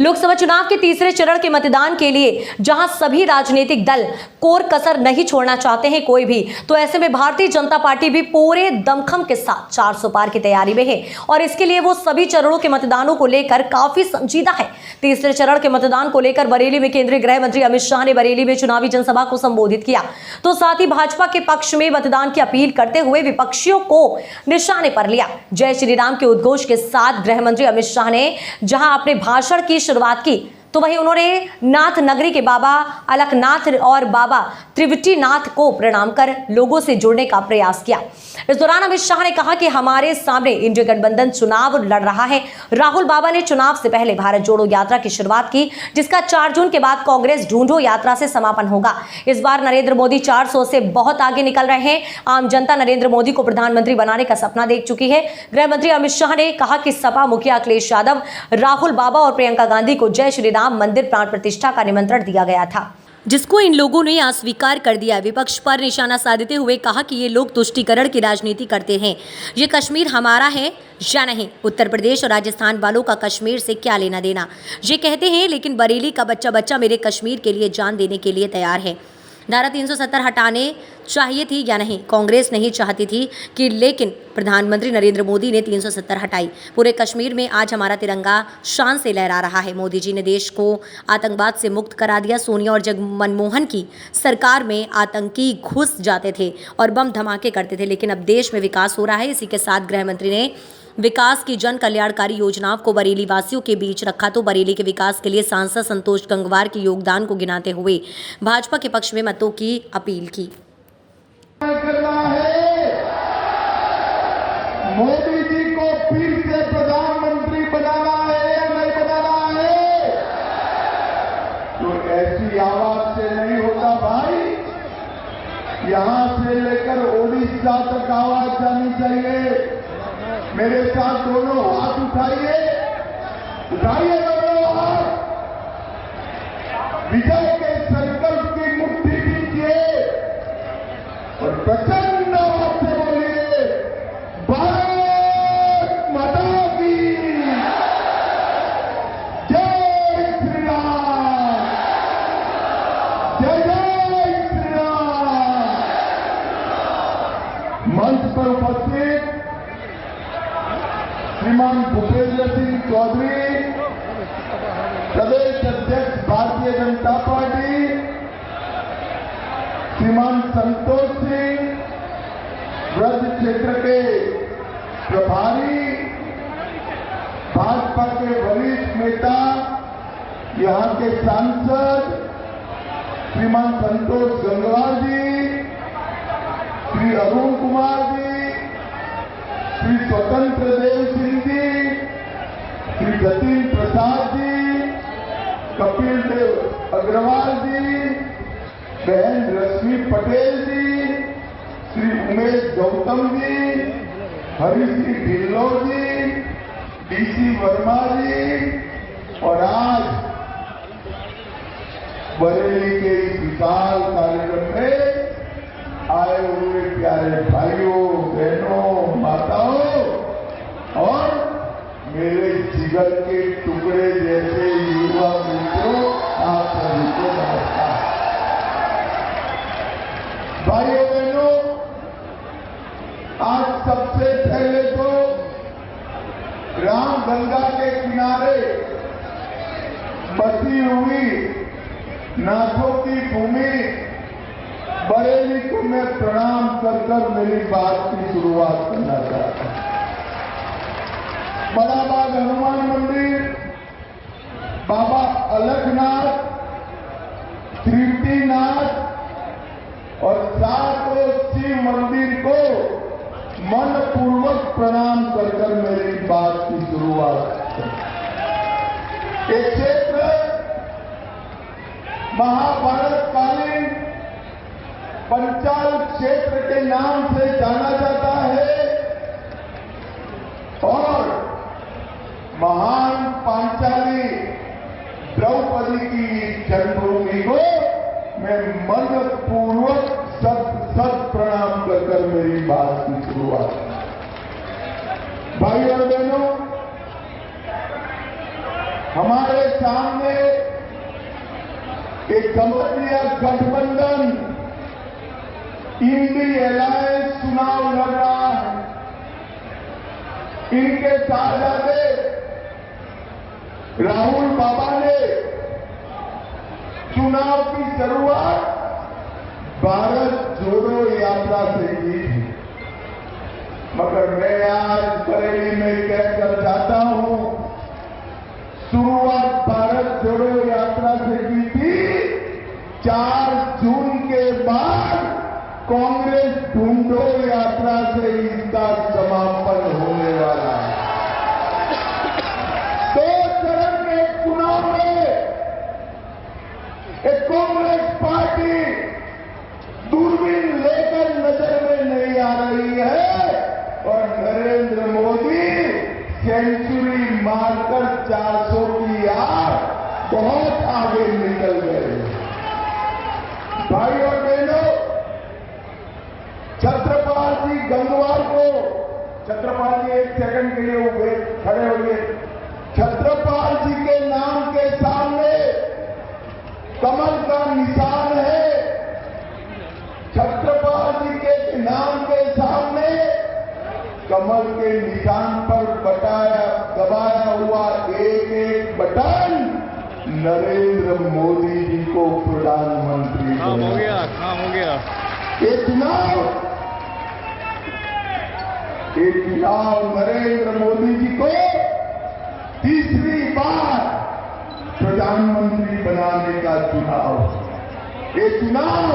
लोकसभा चुनाव के तीसरे चरण के मतदान के लिए जहां सभी राजनीतिक दल कोर कसर नहीं छोड़ना चाहते हैं कोई भी, तो ऐसे में भारतीय जनता पार्टी भी पूरे दमखम के साथ 400 पार की तैयारी में है और इसके लिए वो सभी चरणों के मतदानों को लेकर काफी संजीदा है। तीसरे चरण के मतदान को लेकर बरेली में केंद्रीय गृह मंत्री अमित शाह ने बरेली में चुनावी जनसभा को संबोधित किया, तो साथ ही भाजपा के पक्ष में मतदान की अपील करते हुए विपक्षियों को निशाने पर लिया। जय श्री राम के उद्घोष के साथ गृह मंत्री अमित शाह ने जहां अपने भाषण की शुरुआत की, तो वहीं उन्होंने नाथ नगरी के बाबा अलकनाथ और बाबा त्रिविटीनाथ को प्रणाम कर लोगों से जुड़ने का प्रयास किया। इस दौरान अमित शाह ने कहा कि हमारे सामने इंडिया गठबंधन चुनाव लड़ रहा है। राहुल बाबा ने चुनाव से पहले भारत जोड़ो यात्रा की शुरुआत की, जिसका 4 जून के बाद कांग्रेस ढूंढो यात्रा से समापन होगा। इस बार नरेंद्र मोदी 400 से बहुत आगे निकल रहे हैं। आम जनता नरेंद्र मोदी को प्रधानमंत्री बनाने का सपना देख चुकी है। गृह मंत्री अमित शाह ने कहा कि सपा मुखिया अखिलेश यादव, राहुल बाबा और प्रियंका गांधी को जय श्री राम मंदिर प्राण प्रतिष्ठा का निमंत्रण दिया गया था, जिसको इन लोगों ने अस्वीकार कर दिया। विपक्ष पर निशाना साधते हुए कहा कि ये लोग तुष्टीकरण की राजनीति करते हैं। ये कश्मीर हमारा है या नहीं? उत्तर प्रदेश और राजस्थान वालों का कश्मीर से क्या लेना देना? ये कहते हैं, लेकिन बरेली का बच्चा मेरे कश्मीर के लिए जान देने के लिए तैयार है। धारा 370 हटाने चाहिए थी या नहीं? कांग्रेस नहीं चाहती थी कि, लेकिन प्रधानमंत्री नरेंद्र मोदी ने 370 हटाई। पूरे कश्मीर में आज हमारा तिरंगा शान से लहरा रहा है। मोदी जी ने देश को आतंकवाद से मुक्त करा दिया। सोनिया और मनमोहन की सरकार में आतंकी घुस जाते थे और बम धमाके करते थे, लेकिन अब देश में विकास हो रहा है। इसी के साथ गृह मंत्री ने विकास की जन कल्याणकारी योजनाओं को बरेली वासियों के बीच रखा, तो बरेली के विकास के लिए सांसद संतोष गंगवार के योगदान को गिनाते हुए भाजपा के पक्ष में मतों की अपील की। मोदी जी को फिर से प्रधानमंत्री बनाना है या नहीं बनाना है? तो ऐसी आवाज से नहीं होता भाई। यहां से लेकर ओडिशा तक आवाज जानी चाहिए। मेरे साथ दोनों हाथ उठाइए, उठाइए दोनों हाथ। विजय के संकल्प की मुट्ठी कीजिए और प्रचंड आवाज से बोलिए, भारत माता की जय श्री राम, जय जय श्री राम। मंच पर उपस्थित श्रीमान भूपेंद्र सिंह चौधरी, प्रदेश अध्यक्ष भारतीय जनता पार्टी, श्रीमान संतोष सिंह, ब्रज क्षेत्र के प्रभारी, भाजपा के वरिष्ठ नेता, यहां के सांसद श्रीमान संतोष गंगवार जी, श्री अरुण कुमार जी, श्री स्वतंत्र देव सिंह जी, श्री जतिन प्रसाद जी, कपिल देव अग्रवाल जी, बहन रश्मि पटेल जी, श्री उमेश गौतम जी, हरीश्री ढिल्लो जी, डीसी वर्मा जी, और आज बरेली के इस विशाल कार्यक्रम में आए हुए प्यारे भाइयों, बहनों, माताओं और मेरे जिगर के टुकड़े जैसे युवा मित्रों, आप सभी को नमस्कार। भाइयों बहनों, आज सबसे पहले तो राम गंगा के किनारे बसी हुई नाथों की भूमि बरेली को मैं प्रणाम कर मेरी बात की शुरुआत करना चाहता हूं। बड़ा बाग हनुमान मंदिर, बाबा अलकनाथ, त्रिविटीनाथ और सातों शिव मंदिर को मनपूर्वक प्रणाम कर मेरी बात की शुरुआत करता। ये क्षेत्र महाभारतकालीन पंचाल क्षेत्र के नाम से जाना जाता है और महान पांचाली द्रौपदी की जन्मभूमि को मैं मनपूर्वक सत प्रणाम कर मेरी बात की शुरुआत। भाइयों और बहनों, हमारे सामने एक समझिए गठबंधन इंडी अलायंस चुनाव लड़ रहा है। इनके साहबजादे राहुल बाबा ने चुनाव की शुरुआत भारत जोड़ो यात्रा से की थी, मगर मैं आज बरेली में कहकर जाता हूं, शुरुआत भारत जोड़ो यात्रा से की थी। 4 जून के बाद कांग्रेस ढूंढो यात्रा से इसका समापन होने वाला है। 2 चरण के चुनाव में एक कांग्रेस पार्टी दूरबीन लेकर नजर में नहीं आ रही है और नरेंद्र मोदी सेंचुरी मारकर 400 की आर बहुत आगे निकल गए। भाई और बहनों, छत्रपाल जी गंगवार को, छत्रपाल जी एक सेकंड के लिए हुए खड़े होंगे। छत्रपाल जी के नाम के सामने कमल का निशान है। छत्रपाल जी के नाम के सामने कमल के निशान पर दबाया हुआ एक बटन नरेंद्र मोदी जी को प्रधानमंत्री काम हो गया, काम हो गया। ये चुनाव नरेंद्र मोदी जी को तीसरी बार प्रधानमंत्री बनाने का चुनाव। ये चुनाव